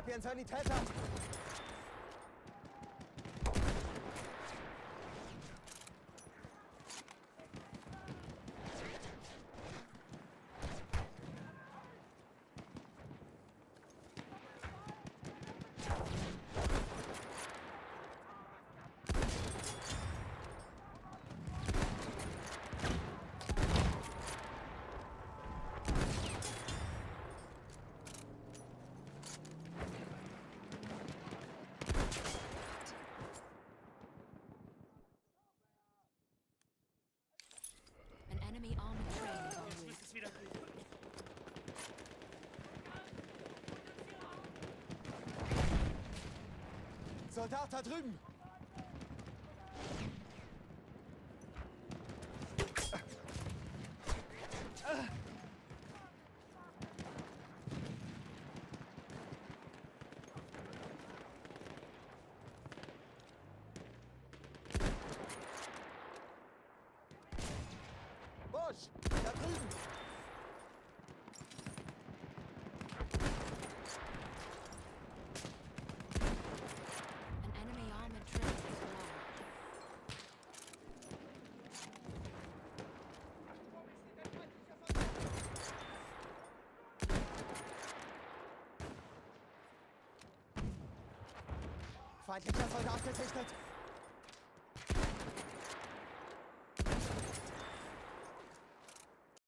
habe hier einen Sanitäter. An enemy armored train is en route. Müsste es wieder kriegen. Soldat da drüben. Busch, da drüben. An enemy armored train is arrived. Feindlicher Soldat gesichtet.